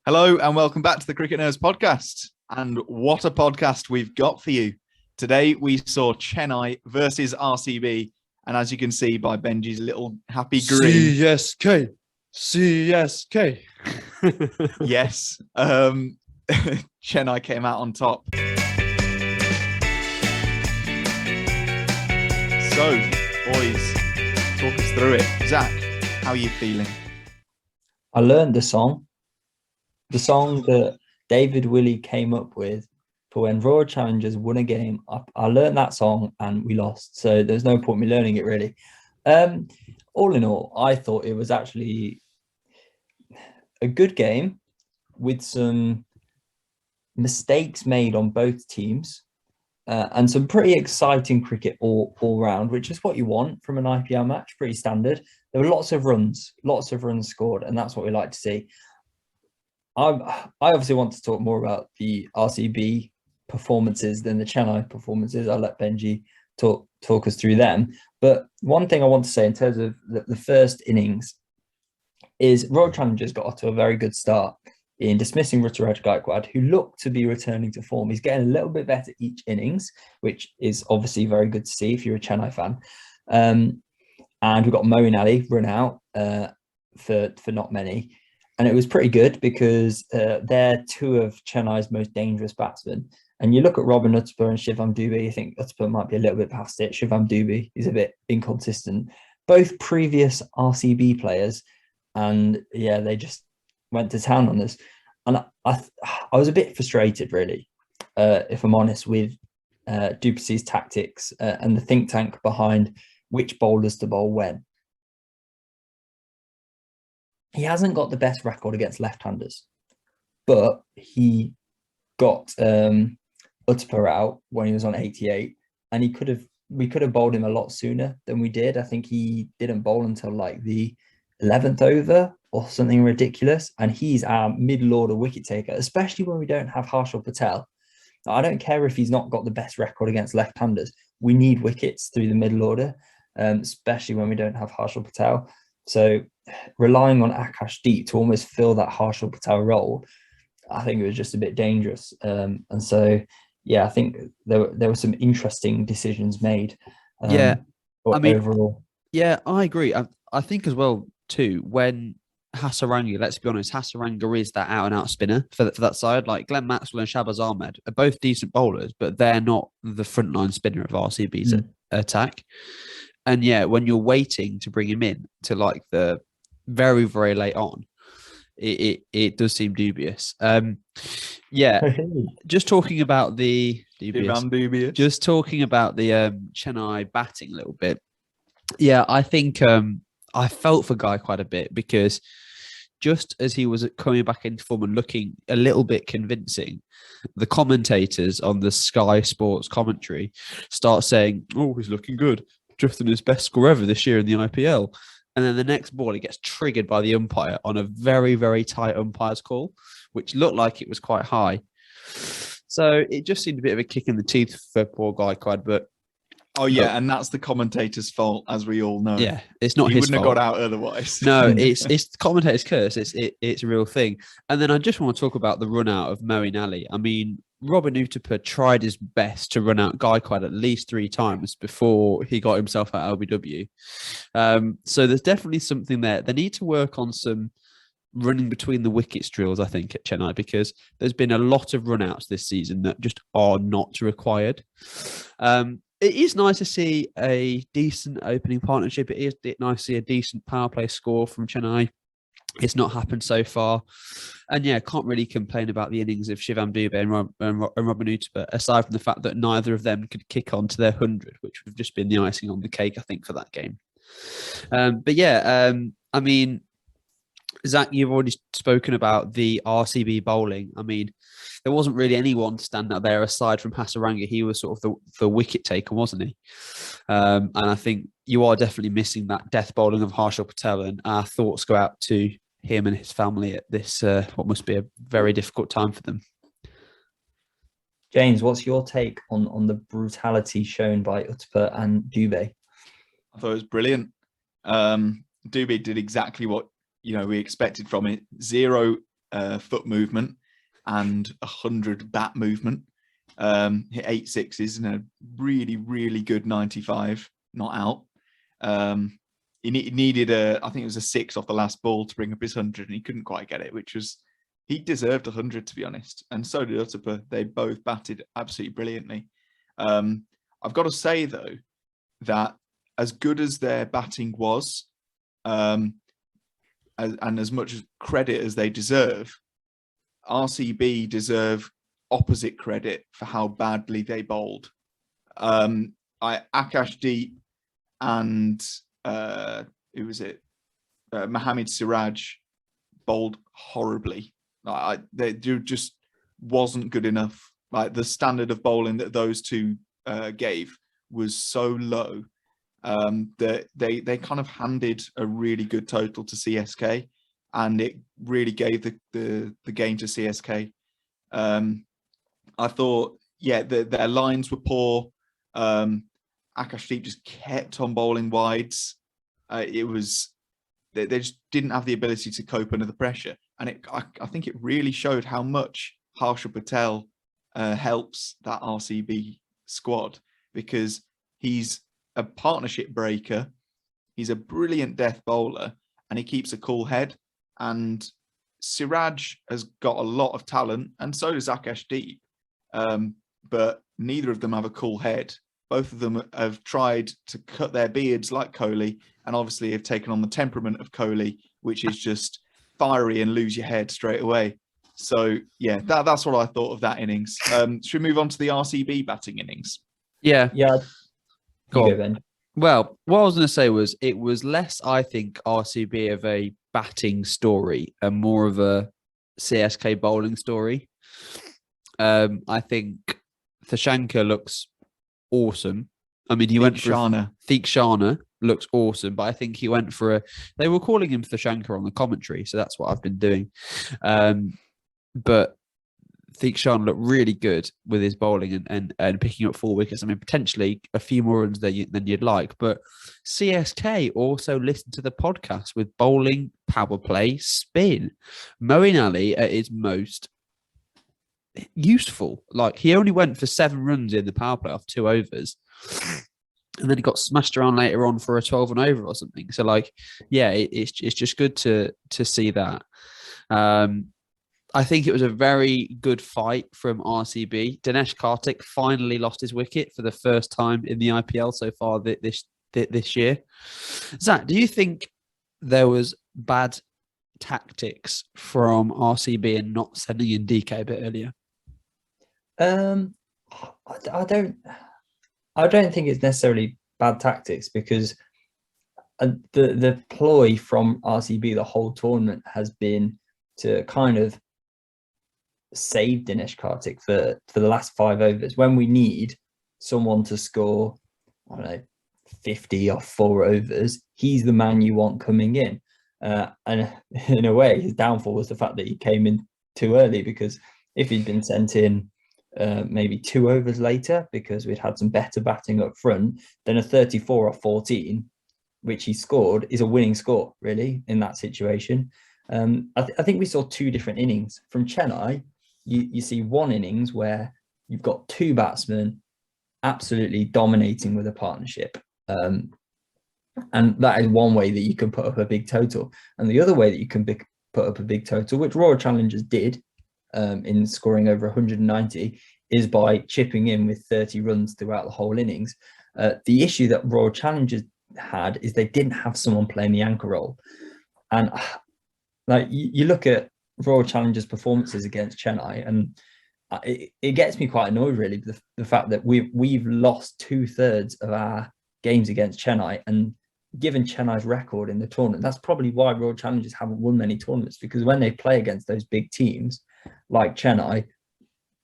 Hello and welcome back to the Cricket Nerds podcast. And what a podcast we've got for you. Today we saw Chennai versus RCB. And as you can see by Benji's little happy grin. CSK. Yes. Chennai came out on top. So, boys, talk us through it. Zach, how are you feeling? I learned the song that David Willey came up with for when Royal Challengers won a game. I learned that song and we lost. So there's no point me learning it really. All in all, I thought it was actually a good game with some mistakes made on both teams and some pretty exciting cricket all round, which is what you want from an IPL match, pretty standard. There were lots of runs scored, and that's what we like to see. I obviously want to talk more about the RCB performances than the Chennai performances. I'll let Benji talk us through them. But one thing I want to say in terms of the first innings is Royal Challengers got off to a very good start in dismissing Ruturaj Gaikwad, who looked to be returning to form. He's getting a little bit better each innings, which is obviously very good to see if you're a Chennai fan. And we've got Moeen Ali run out for not many. And it was pretty good because they're two of Chennai's most dangerous batsmen. And you look at Robin Uthapar and Shivam Dube, you think Uthapar might be a little bit past it. Shivam Dube is a bit inconsistent. Both previous RCB players. And yeah, they just went to town on this. And I was a bit frustrated, really, if I'm honest, with Duplessis' tactics and the think tank behind which bowlers to bowl when. He hasn't got the best record against left-handers, but he got Uthapar out when he was on 88, and we could have bowled him a lot sooner than we did. I think he didn't bowl until like the 11th over or something ridiculous, and he's our middle order wicket taker, especially when we don't have Harshal Patel. I don't care if he's not got the best record against left-handers. We need wickets through the middle order, especially when we don't have Harshal Patel. So relying on Akash Deep to almost fill that Harshal Patel role, I think it was just a bit dangerous. And so, yeah, I think there were some interesting decisions made. Overall. Yeah, I agree. I think as well, too, when Hasaranga, let's be honest, Hasaranga is that out-and-out spinner for that side. Like Glenn Maxwell and Shabazz Ahmed are both decent bowlers, but they're not the frontline spinner of RCB's attack. And yeah, when you're waiting to bring him in to like the very, very late on, it does seem dubious. Just talking about the Chennai batting a little bit. Yeah, I think I felt for Guy quite a bit because just as he was coming back into form and looking a little bit convincing, the commentators on the Sky Sports commentary start saying, "Oh, he's looking good. Drifting his best score ever this year in the IPL." And then the next ball, he gets triggered by the umpire on a very, very tight umpire's call, which looked like it was quite high. So it just seemed a bit of a kick in the teeth for poor Gaikwad. But and that's the commentator's fault, as we all know. Yeah, it's not his fault. He wouldn't have got out otherwise. No, it's the commentator's curse. It's a real thing. And then I just want to talk about the run out of Moeen Ali. I mean, Robin Uthapar tried his best to run out Gaikwad at least 3 times before he got himself at LBW. So there's definitely something there. They need to work on some running between the wickets drills, I think, at Chennai, because there's been a lot of run-outs this season that just are not required. It is nice to see a decent opening partnership. It is nice to see a decent power play score from Chennai. It's not happened so far. And yeah, can't really complain about the innings of Shivam Dube and Robin Uthapar, aside from the fact that neither of them could kick on to their 100, which would have just been the icing on the cake, I think, for that game. I mean, Zach, you've already spoken about the RCB bowling. I mean, there wasn't really anyone to stand out there aside from Hasaranga. He was sort of the wicket taker, wasn't he? And I think you are definitely missing that death bowling of Harshal Patel, and our thoughts go out to him and his family at this, what must be a very difficult time for them. James, what's your take on the brutality shown by Uthapar and Dube? I thought it was brilliant. Dube did exactly what we expected from it. Zero foot movement and 100 bat movement. Hit 8 sixes and a really, really good 95, not out. He needed I think it was a 6 off the last ball to bring up his 100, and he couldn't quite get it, he deserved 100, to be honest. And so did Utapa. They both batted absolutely brilliantly. I've got to say, though, that as good as their batting was, and as much credit as they deserve, RCB deserve opposite credit for how badly they bowled. Akash Deep and who was it? Mohammad Siraj bowled horribly. They just wasn't good enough. Like, the standard of bowling that those two gave was so low that they kind of handed a really good total to CSK, and it really gave the game to CSK. I thought, their lines were poor. Akashdeep just kept on bowling wides. They just didn't have the ability to cope under the pressure, and I think it really showed how much Harshal Patel helps that RCB squad, because he's a partnership breaker, he's a brilliant death bowler, and he keeps a cool head. And Siraj has got a lot of talent, and so does Akashdeep, but neither of them have a cool head. Both of them have tried to cut their beards like Kohli, and obviously have taken on the temperament of Kohli, which is just fiery and lose your head straight away. So, that's what I thought of that innings. Should we move on to the RCB batting innings? Yeah. Go on, Ben. Well, what I was going to say was, it was less, I think, RCB of a batting story and more of a CSK bowling story. I think Thashankar looks awesome. I mean, he went for Theekshana looks awesome, but I think he went for they were calling him Thashankar on the commentary, so that's what I've been doing. But Theekshana looked really good with his bowling and picking up 4 wickets. I mean, potentially a few more runs than you'd like. But CSK also listened to the podcast with bowling, power play, spin. Moeen Ali at his most useful. Like, he only went for 7 runs in the power play off 2 overs. And then he got smashed around later on for a 12 and over or something. So, it's just good to see that. I think it was a very good fight from RCB. Dinesh Karthik finally lost his wicket for the first time in the IPL so far this year. Zach, do you think there was bad tactics from RCB in not sending in DK a bit earlier? I don't think it's necessarily bad tactics, because the ploy from RCB the whole tournament has been to kind of save Dinesh Karthik for the last 5 overs. When we need someone to score, 50 or 4 overs, he's the man you want coming in. And in a way, his downfall was the fact that he came in too early, because if he'd been sent in maybe 2 overs later, because we'd had some better batting up front, then a 34 or 14, which he scored, is a winning score, really, in that situation. I think we saw 2 different innings. From Chennai, you see one innings where you've got 2 batsmen absolutely dominating with a partnership. And that is one way that you can put up a big total. And the other way that you can put up a big total, which Royal Challengers did in scoring over 190, is by chipping in with 30 runs throughout the whole innings. The issue that Royal Challengers had is they didn't have someone playing the anchor role. And you look at Royal Challengers' performances against Chennai, and it gets me quite annoyed, really, the fact that we've lost 2/3 of our games against Chennai. And given Chennai's record in the tournament, that's probably why Royal Challengers haven't won many tournaments, because when they play against those big teams like Chennai,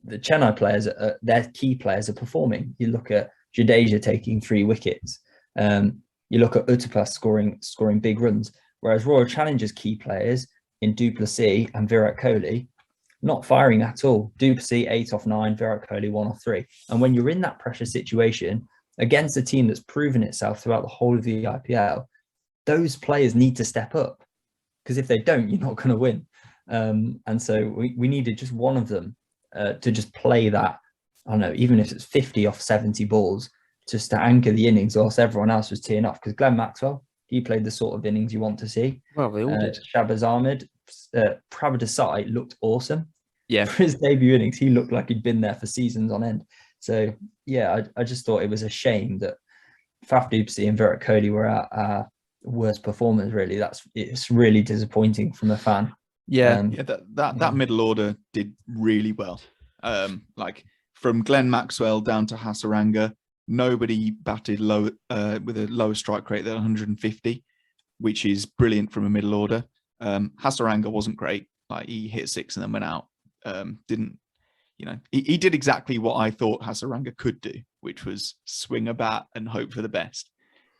the Chennai players, their key players, are performing. You look at Jadeja taking 3 wickets. You look at Utapa scoring big runs. Whereas Royal Challengers' key players in du Plessis and Virat Kohli, not firing at all. Du Plessis 8 off 9, Virat Kohli 1 off 3. And when you're in that pressure situation against a team that's proven itself throughout the whole of the IPL, those players need to step up, because if they don't, you're not going to win. And so we needed just one of them to just play that. I don't know, even if it's 50 off 70 balls, just to anchor the innings whilst everyone else was teeing off. Because Glenn Maxwell, he played the sort of innings you want to see. Well, they all did. Shabazz Ahmed, Pravdasai looked awesome. Yeah. For his debut innings, he looked like he'd been there for seasons on end. So, yeah, I just thought it was a shame that Faf du Plessis and Virat Kohli were our worst performers, really. It's really disappointing from a fan. Yeah. That middle order did really well. Like from Glenn Maxwell down to Hasaranga, nobody batted low with a lower strike rate than 150, which is brilliant from a middle order. Hasaranga wasn't great. Like he hit 6 and then went out. He did exactly what I thought Hasaranga could do, which was swing a bat and hope for the best.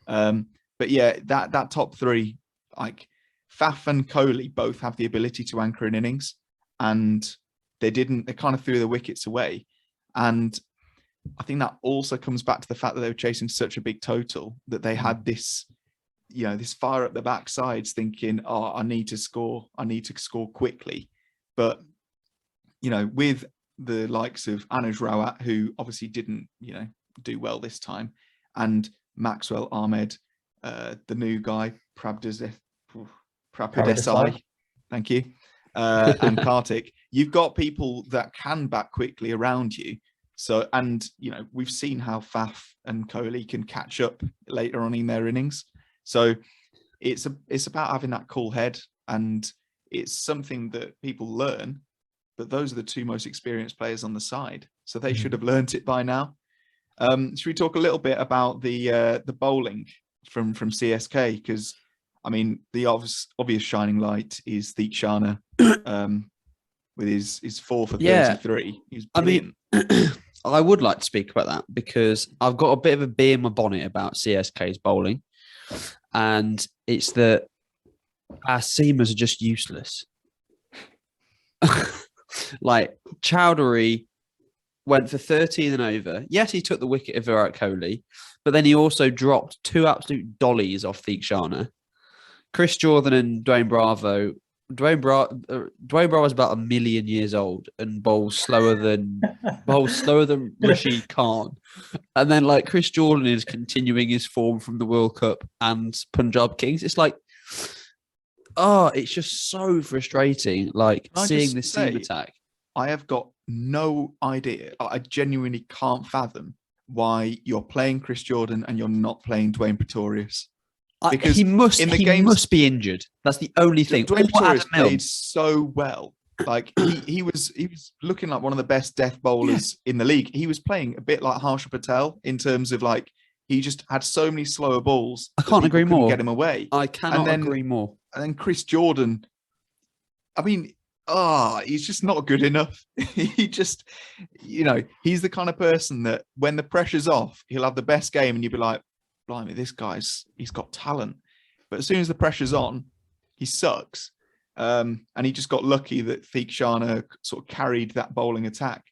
But yeah, that top three, like Faf and Kohli both have the ability to anchor in innings, and they kind of threw the wickets away. And I think that also comes back to the fact that they were chasing such a big total that they had this, this fire up the backsides thinking, oh, I need to score quickly. But, with the likes of Anuj Rawat, who obviously didn't, do well this time, and Maxwell, Ahmed, the new guy, Pravdasai, thank you, and Kartik, you've got people that can bat quickly around you. So, and, we've seen how Faf and Kohli can catch up later on in their innings. So it's about having that cool head, and it's something that people learn, but those are the two most experienced players on the side. So they should have learnt it by now. Should we talk a little bit about the bowling from CSK? Because, I mean, the obvious shining light is Theekshana with his 4 for 33. He's brilliant. I mean, I would like to speak about that because I've got a bit of a bee in my bonnet about CSK's bowling, and it's that our seamers are just useless. Like Chowdhury went for 13 and over. Yes, he took the wicket of Virat Kohli, but then he also dropped 2 absolute dollies off Theekshana. Chris Jordan and Dwayne Bravo. Dwayne Bravo is about 1 million years old and bowls slower than Rashid Khan. And then like Chris Jordan is continuing his form from the World Cup and Punjab Kings. It's like, it's just so frustrating. Like seeing this seam attack. I have got no idea. I genuinely can't fathom why you're playing Chris Jordan and you're not playing Dwayne Pretorius. Because he must be injured. That's the only thing. Dwayne Pretorius played so well. Like he was looking like one of the best death bowlers in the league. He was playing a bit like Harsha Patel in terms of like he just had so many slower balls. I can't agree more. Get him away. I cannot agree more. And then Chris Jordan, I mean, he's just not good enough. He just, he's the kind of person that when the pressure's off, he'll have the best game and you'll be like, blimey, he's got talent. But as soon as the pressure's on, he sucks. And he just got lucky that Theekshana sort of carried that bowling attack.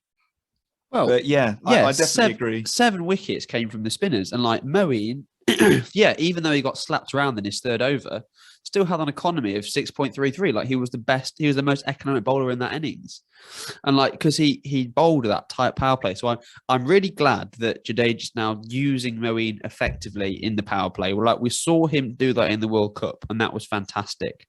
Well, but I definitely agree. 7 wickets came from the spinners, and like Moeen, even though he got slapped around in his 3rd over, still had an economy of 6.33. Like he was the most economic bowler in that innings, and like because he bowled that tight power play. So I'm really glad that Jadeja's now using Moeen effectively in the power play. Like we saw him do that in the World Cup, and that was fantastic.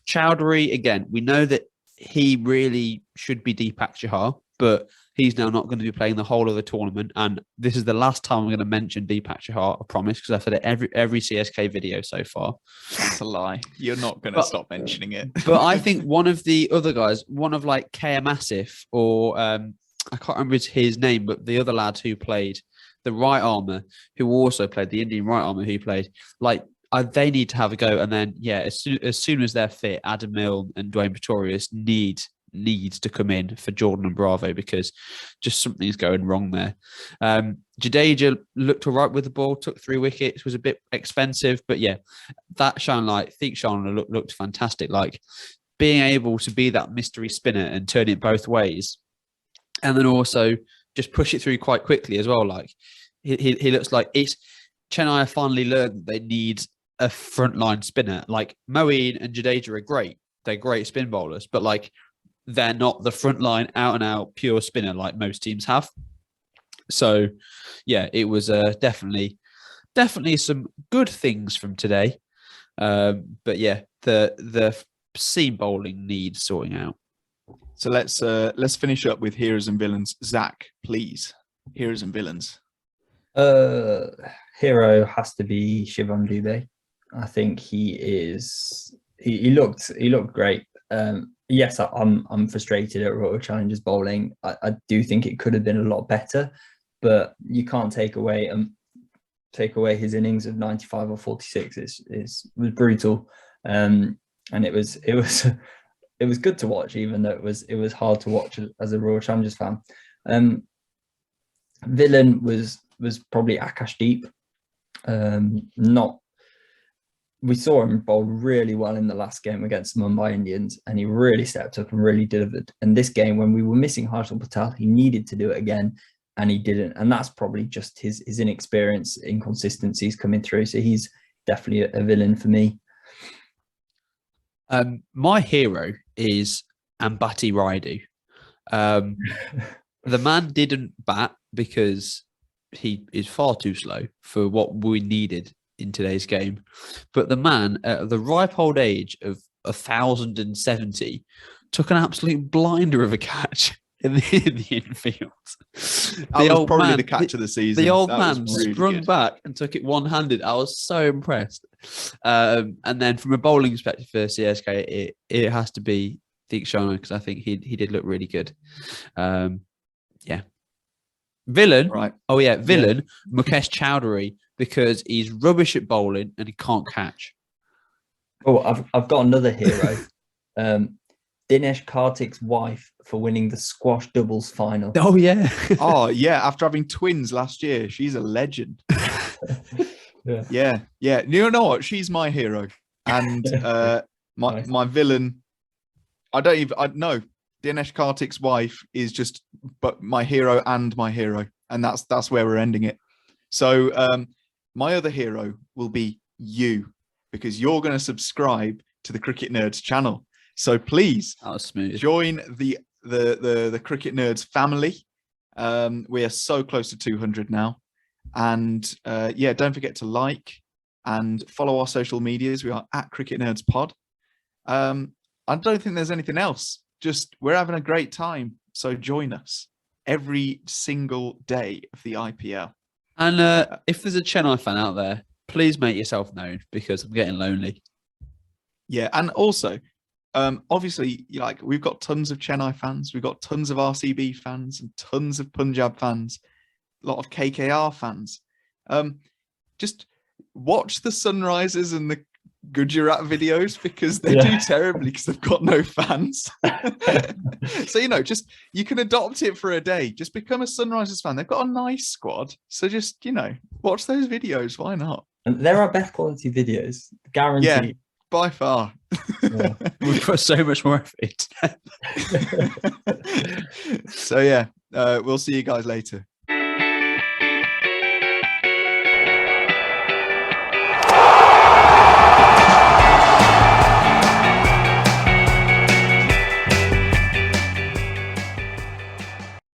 Chowdhury, again, we know that he really should be Deepak Chahar, but he's now not going to be playing the whole of the tournament. And this is the last time I'm going to mention Deepak Chahar, I promise, because I've said it every CSK video so far. That's a lie. You're not going to stop mentioning it. But I think one of the other guys, one of like KM Asif, or I can't remember his name, but the other lad who played the right armour, who also played the Indian right armour who played, like, they need to have a go. And then, as soon as they're fit, Adam Milne and Dwayne Pretorius needs to come in for Jordan and Bravo, because just something's going wrong there. Jadeja looked all right with the ball, took 3 wickets, was a bit expensive, but that shone like Theekshana looked fantastic. Like being able to be that mystery spinner and turn it both ways, and then also just push it through quite quickly as well. Like he looks like Chennai have finally learned that they need a frontline spinner. Like Moeen and Jadeja are great, they're great spin bowlers, but like they're not the front line out and out pure spinner like most teams have. So yeah, it was definitely some good things from today. But yeah, the seam bowling needs sorting out. So let's finish up with heroes and villains. Zach, please. Heroes and villains. Hero has to be Shivam Dubey. I think he looked great. Yes, I'm frustrated at Royal Challengers bowling. I do think it could have been a lot better, but you can't take away his innings of 95 or 46. Was brutal, and it was good to watch, even though it was hard to watch as a Royal Challengers fan. Villain was probably Akashdeep. We saw him bowl really well in the last game against the Mumbai Indians, and he really stepped up and really delivered. And this game, when we were missing Harshal Patel, he needed to do it again, and he didn't. And that's probably just his inexperience, inconsistencies coming through. So he's definitely a villain for me. My hero is Ambati Raidu. The man didn't bat because he is far too slow for what we needed in today's game. But the man, at the ripe old age of 1,070, took an absolute blinder of a catch in the infield. That was probably the catch of the season. The old man sprung back and took it one-handed. I was so impressed. And then from a bowling perspective for CSK, it has to be Deekshana, because I think he did look really good. Yeah. Villain. Right. Oh, yeah. Villain, yeah. Mukesh Chowdhury, because he's rubbish at bowling and he can't catch. Oh, I've got another hero. Dinesh Karthik's wife for winning the squash doubles final. Oh, yeah. Oh, yeah. After having twins last year, she's a legend. Yeah. You know what? She's my hero. And my villain, I know. Dinesh Karthik's wife is just my hero and my hero. And that's where we're ending it. So my other hero will be you, because you're going to subscribe to the Cricket Nerds channel. So please join the Cricket Nerds family. We are so close to 200 now. And don't forget to like and follow our social medias. We are at Cricket Nerds Pod. I don't think there's anything else. Just we're having a great time. So join us every single day of the IPL. And if there's a Chennai fan out there, please make yourself known, because I'm getting lonely. Yeah, and also, obviously, like, we've got tons of Chennai fans, we've got tons of RCB fans, and tons of Punjab fans, a lot of KKR fans. Just watch the Sunrisers and the Gujarat videos, because they do terribly because they've got no fans. So, you can adopt it for a day. Just become a Sunrisers fan. They've got a nice squad. So just, watch those videos. Why not? And there are best quality videos, guaranteed. Yeah, by far. Yeah. We put so much more effort. So, we'll see you guys later.